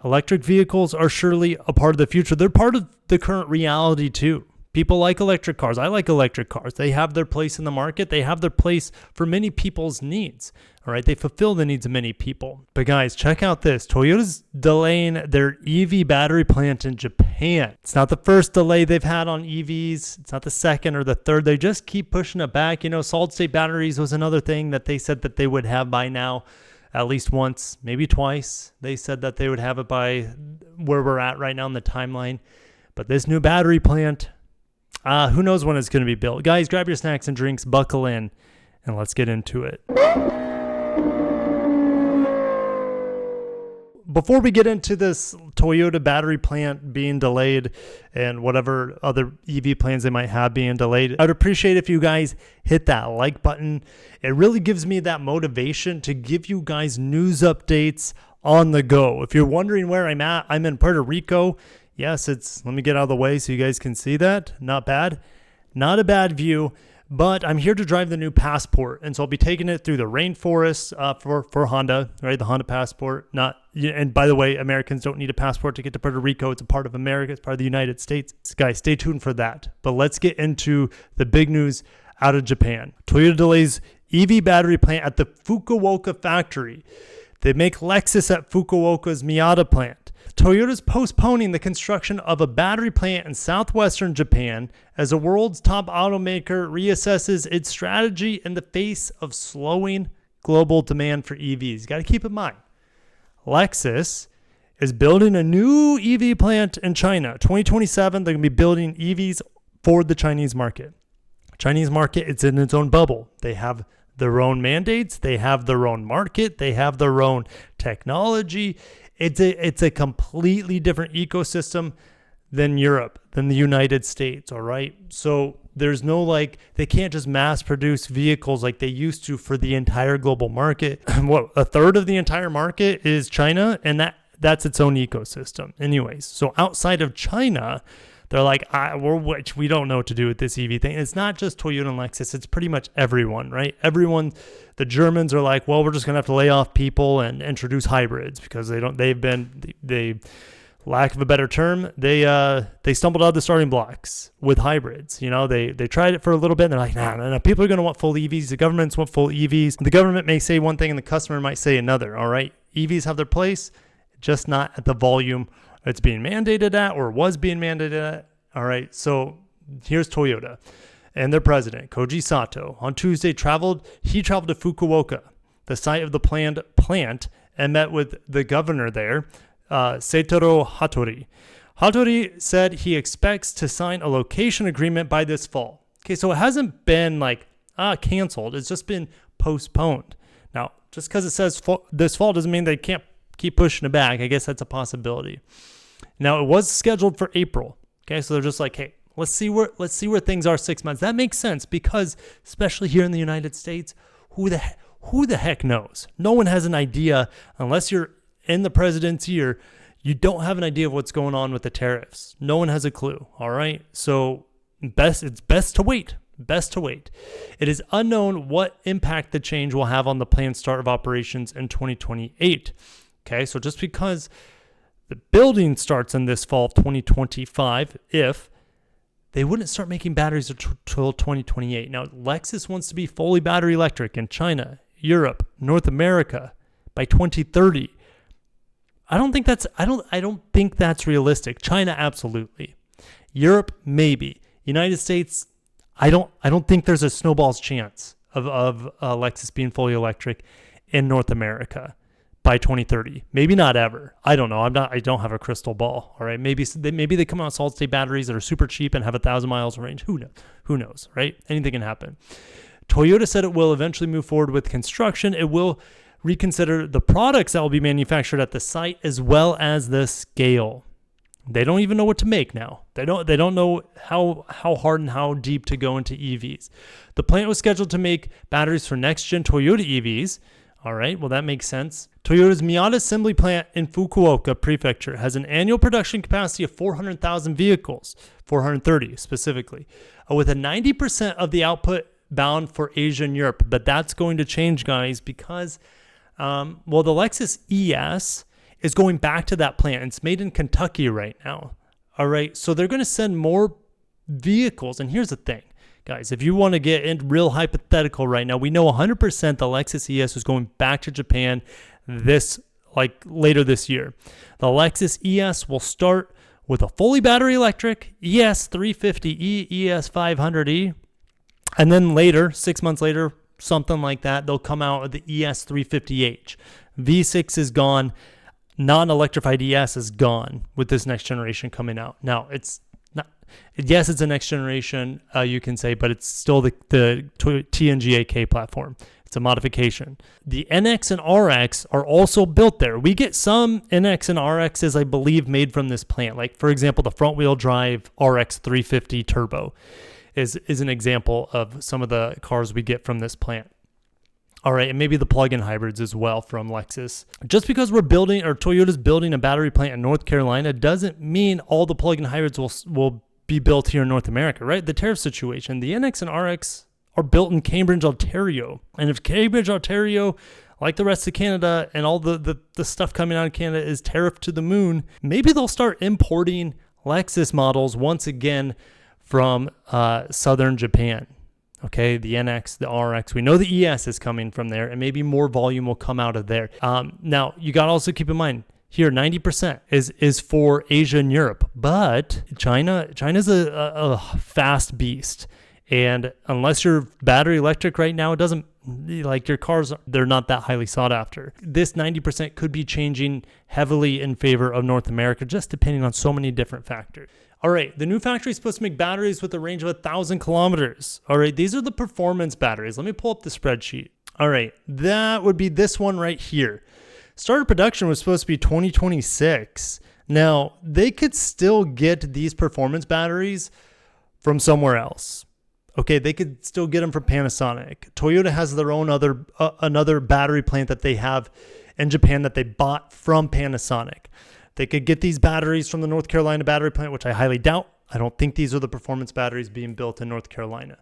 Electric vehicles are surely a part of the future. They're part of the current reality too. People like electric cars. I like electric cars. They have their place in the market. They have their place for many people's needs. All right. They fulfill the needs of many people. But guys, check out this. Toyota's delaying their EV battery plant in Japan. It's not the first delay they've had on EVs. It's not the second or the third. They just keep pushing it back. You know, solid state batteries was another thing that they said that they would have by now. At least once, maybe twice. They said that they would have it by where we're at right now in the timeline. But this new battery plant, who knows when it's going to be built. Guys, grab your snacks and drinks, buckle in, and let's get into it. Before we get into this Toyota battery plant being delayed and whatever other EV plans they might have being delayed, I'd appreciate if you guys hit that like button. It really gives me that motivation to give you guys news updates on the go. If you're wondering where I'm at, I'm in Puerto Rico. Yes, let me get out of the way so you guys can see that. Not bad. Not a bad view. But I'm here to drive the new Passport, and so I'll be taking it through the rainforest for Honda, right? The Honda Passport. And by the way, Americans don't need a passport to get to Puerto Rico. It's a part of America. It's part of the United States. Guys, stay tuned for that. But let's get into the big news out of Japan. Toyota delays EV battery plant at the Fukuoka factory. They make Lexus at Fukuoka's Miyata plant. Toyota's postponing the construction of a battery plant in southwestern Japan as the world's top automaker reassesses its strategy in the face of slowing global demand for EVs. You got to keep in mind, Lexus is building a new EV plant in China. 2027, they're going to be building EVs for the Chinese market. Chinese market, it's in its own bubble. They have their own mandates. They have their own market. They have their own technology. It's a completely different ecosystem than Europe, than the United States, all right? So there's no they can't just mass produce vehicles like they used to for the entire global market. What, a third of the entire market is China, and that's its own ecosystem. Anyways, so outside of China, they're like, we don't know what to do with this EV thing. It's not just Toyota and Lexus. It's pretty much everyone, right? Everyone, the Germans are like, well, we're just going to have to lay off people and introduce hybrids because they lack of a better term, they stumbled out of the starting blocks with hybrids. You know, they tried it for a little bit and they're like, nah, people are going to want full EVs. The governments want full EVs. The government may say one thing and the customer might say another, all right? EVs have their place, just not at the volume it's being mandated at or was being mandated at. All right, so here's Toyota and their president, Koji Sato. On Tuesday, he traveled to Fukuoka, the site of the planned plant, and met with the governor there, Seitaro Hattori. Hattori said he expects to sign a location agreement by this fall. Okay, so it hasn't been canceled. It's just been postponed. Now, just because it says this fall doesn't mean they can't keep pushing it back. I guess that's a possibility. Now, it was scheduled for April. Okay, so they're just like, hey, let's see where things are 6 months. That makes sense because, especially here in the United States, who the heck knows? No one has an idea unless you're in the presidency or you don't have an idea of what's going on with the tariffs. No one has a clue. All right, so it's best to wait. Best to wait. It is unknown what impact the change will have on the planned start of operations in 2028. Okay, so just because the building starts in this fall of 2025, if they wouldn't start making batteries until 2028. Now, Lexus wants to be fully battery electric in China, Europe, North America by 2030. I don't think that's realistic. China, absolutely. Europe, maybe. United States, I don't think there's a snowball's chance of Lexus being fully electric in North America by 2030. Maybe not ever. I don't know. I don't have a crystal ball. All right. Maybe they come out with solid state batteries that are super cheap and have 1,000 miles of range. Who knows? Right? Anything can happen. Toyota said it will eventually move forward with construction. It will reconsider the products that will be manufactured at the site as well as the scale. They don't even know what to make now. They don't know how hard and how deep to go into EVs. The plant was scheduled to make batteries for next-gen Toyota EVs. All right, well, that makes sense. Toyota's Miyata assembly plant in Fukuoka Prefecture has an annual production capacity of 400,000 vehicles, 430 specifically, with a 90% of the output bound for Asia and Europe. But that's going to change, guys, because, the Lexus ES is going back to that plant. It's made in Kentucky right now. All right. So they're going to send more vehicles. And here's the thing, guys, if you want to get in real hypothetical right now, we know 100% the Lexus ES is going back to Japan later this year. The Lexus ES will start with a fully battery electric ES 350e, ES 500e, and then later, 6 months later, something like that, they'll come out with the ES 350h. V6 is gone. Non-electrified ES is gone with this next generation coming out. Now, it's not. Yes, it's a next generation, you can say, but it's still the TNGA-K platform. It's a modification. The NX and RX are also built there. We get some NX and RXs, I believe, made from this plant. Like, for example, the front-wheel drive RX 350 Turbo is an example of some of the cars we get from this plant. All right, and maybe the plug-in hybrids as well from Lexus. Just because we're building, or Toyota's building a battery plant in North Carolina doesn't mean all the plug-in hybrids will be built here in North America, right? The tariff situation, the NX and RX are built in Cambridge, Ontario. And if Cambridge, Ontario, like the rest of Canada and all the stuff coming out of Canada is tariffed to the moon, maybe they'll start importing Lexus models once again from southern Japan. Okay, the NX, the RX, we know the ES is coming from there, and maybe more volume will come out of there. Now, you got to also keep in mind, here, 90% is for Asia and Europe, but China's a fast beast. And unless you're battery electric right now, it doesn't, like your cars, they're not that highly sought after. This 90% could be changing heavily in favor of North America, just depending on so many different factors. All right, the new factory is supposed to make batteries with a range of 1,000 kilometers. All right, these are the performance batteries. Let me pull up the spreadsheet. All right, that would be this one right here. Start of production was supposed to be 2026. Now, they could still get these performance batteries from somewhere else. Okay, they could still get them from Panasonic. Toyota has their own another battery plant that they have in Japan that they bought from Panasonic. They could get these batteries from the North Carolina battery plant, which I highly doubt. I don't think these are the performance batteries being built in North Carolina.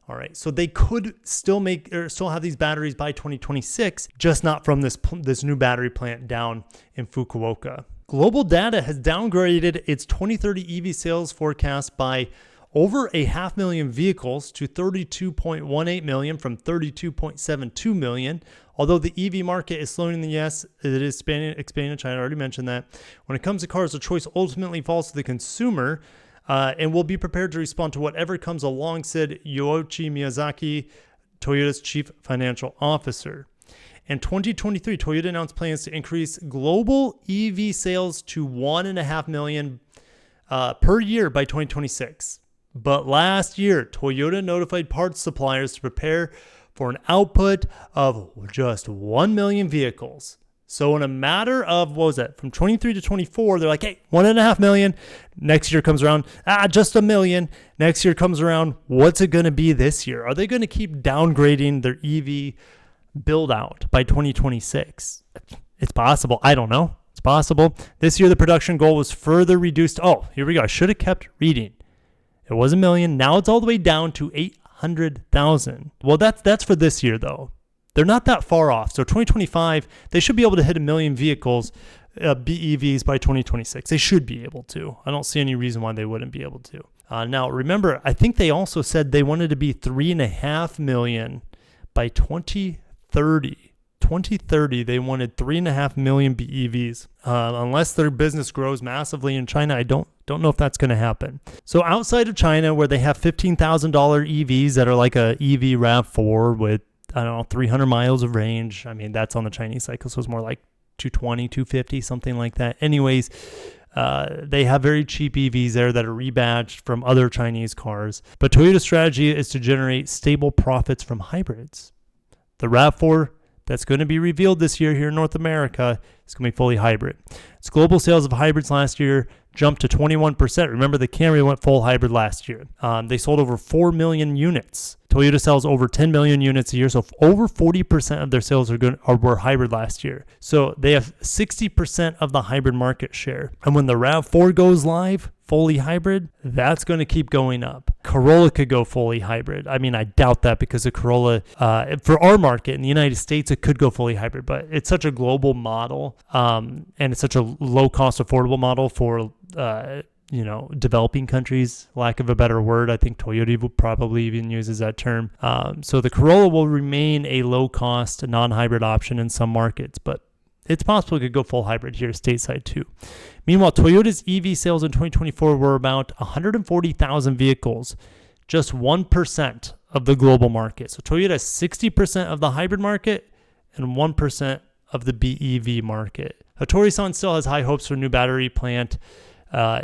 All right, so they could still have these batteries by 2026, just not from this new battery plant down in Fukuoka. Global Data has downgraded its 2030 EV sales forecast by over 500,000 vehicles to 32.18 million from 32.72 million. Although the EV market is slowing in the US, it is expanding in China. I already mentioned that. When it comes to cars, the choice ultimately falls to the consumer, and will be prepared to respond to whatever comes along, said Yoichi Miyazaki, Toyota's chief financial officer. In 2023, Toyota announced plans to increase global EV sales to 1.5 million per year by 2026. But last year, Toyota notified parts suppliers to prepare for an output of just 1 million vehicles. So in a matter of, what was that, from 23 to 24, they're like, hey, 1.5 million. Next year comes around, just 1 million. Next year comes around, what's it going to be this year? Are they going to keep downgrading their EV build out by 2026? It's possible. I don't know. It's possible. This year, the production goal was further reduced. Oh, here we go. I should have kept reading. It was 1 million. Now it's all the way down to 800,000. Well, that's for this year, though. They're not that far off. So 2025, they should be able to hit 1 million vehicles, BEVs by 2026. They should be able to. I don't see any reason why they wouldn't be able to. Now, remember, I think they also said they wanted to be 3.5 million by 2030. 2030, they wanted 3.5 million BEVs. Unless their business grows massively in China, I don't know if that's going to happen. So outside of China, where they have $15,000 EVs that are like a EV RAV4 with, I don't know, 300 miles of range. I mean, that's on the Chinese cycle, so it's more like 220, 250, something like that. Anyways, they have very cheap EVs there that are rebadged from other Chinese cars. But Toyota's strategy is to generate stable profits from hybrids. The RAV4 that's going to be revealed this year here in North America is going to be fully hybrid. Its global sales of hybrids last year jumped to 21%. Remember, the Camry went full hybrid last year. They sold over 4 million units. Toyota sells over 10 million units a year, so over 40% of their sales were hybrid last year. So they have 60% of the hybrid market share. And when the RAV4 goes live, fully hybrid, that's going to keep going up. Corolla could go fully hybrid. I mean, I doubt that because the Corolla, for our market in the United States, it could go fully hybrid, but it's such a global model, and it's such a low cost, affordable model for, developing countries, lack of a better word. I think Toyota probably even uses that term. So the Corolla will remain a low cost, non-hybrid option in some markets, but it's possible it could go full hybrid here stateside too. Meanwhile, Toyota's EV sales in 2024 were about 140,000 vehicles, just 1% of the global market. So Toyota has 60% of the hybrid market and 1% of the BEV market. Hattori-san still has high hopes for a new battery plant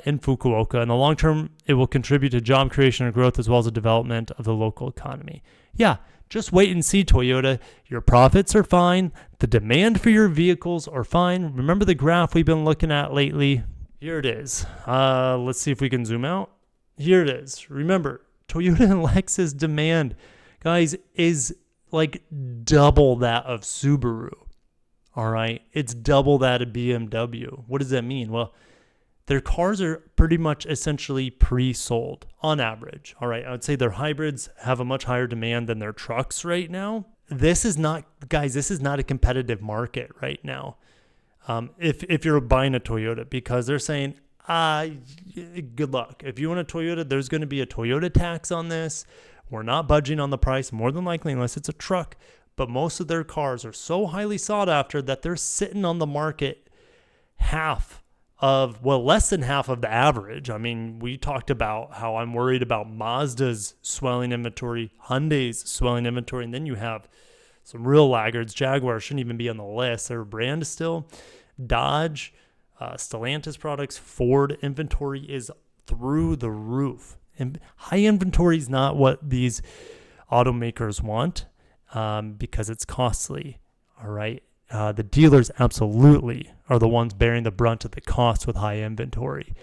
in Fukuoka. In the long term, it will contribute to job creation and growth as well as the development of the local economy. Yeah, just wait and see, Toyota. Your profits are fine. The demand for your vehicles are fine. Remember the graph we've been looking at lately? Here it is. Let's see if we can zoom out. Here it is. Remember, Toyota and Lexus demand, guys, is like double that of Subaru. All right? It's double that of BMW. What does that mean? Well, their cars are pretty much essentially pre-sold on average. All right. I would say their hybrids have a much higher demand than their trucks right now. This is not a competitive market right now. If you're buying a Toyota, because they're saying, good luck. If you want a Toyota, there's going to be a Toyota tax on this. We're not budging on the price, more than likely, unless it's a truck. But most of their cars are so highly sought after that they're sitting on the market less than half of the average. I mean, we talked about how I'm worried about Mazda's swelling inventory, Hyundai's swelling inventory, and then you have some real laggards. Jaguar shouldn't even be on the list. They're a brand still. Dodge, Stellantis products, Ford inventory is through the roof. And high inventory is not what these automakers want because it's costly. All right. The dealers absolutely are the ones bearing the brunt of the cost with high inventory.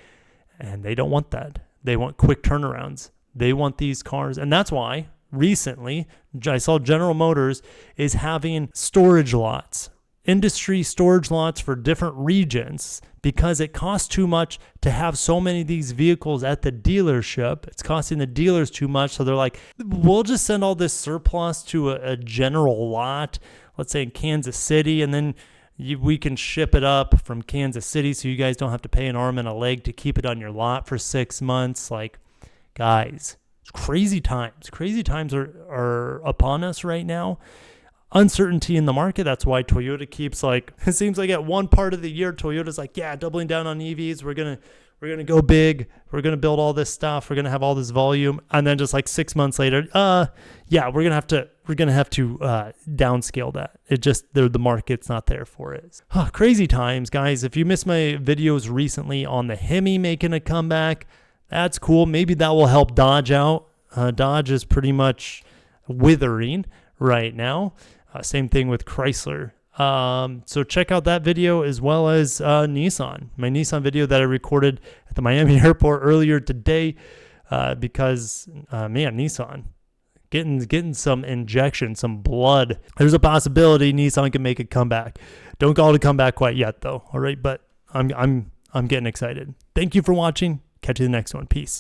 And they don't want that. They want quick turnarounds. They want these cars. And that's why recently I saw General Motors is having storage lots, industry storage lots for different regions because it costs too much to have so many of these vehicles at the dealership. It's costing the dealers too much. So they're like, we'll just send all this surplus to a general lot, let's say in Kansas City, and then we can ship it up from Kansas City so you guys don't have to pay an arm and a leg to keep it on your lot for 6 months. Like, guys, it's crazy times. Crazy times are upon us right now. Uncertainty in the market. That's why Toyota keeps it seems like at one part of the year, Toyota's like, yeah, doubling down on EVs. We're going to go big. We're going to build all this stuff. We're going to have all this volume. And then just 6 months later, we're going to have to downscale that. It just, the market's not there for it. Crazy times, guys. If you missed my videos recently on the Hemi making a comeback, that's cool. Maybe that will help Dodge out. Dodge is pretty much withering right now. Same thing with Chrysler. So check out that video as well as Nissan. My Nissan video that I recorded at the Miami airport earlier today because, Nissan getting some injection, some blood. There's a possibility Nissan can make a comeback. Don't call it a comeback quite yet though. All right, but I'm getting excited. Thank you for watching. Catch you in the next one. Peace.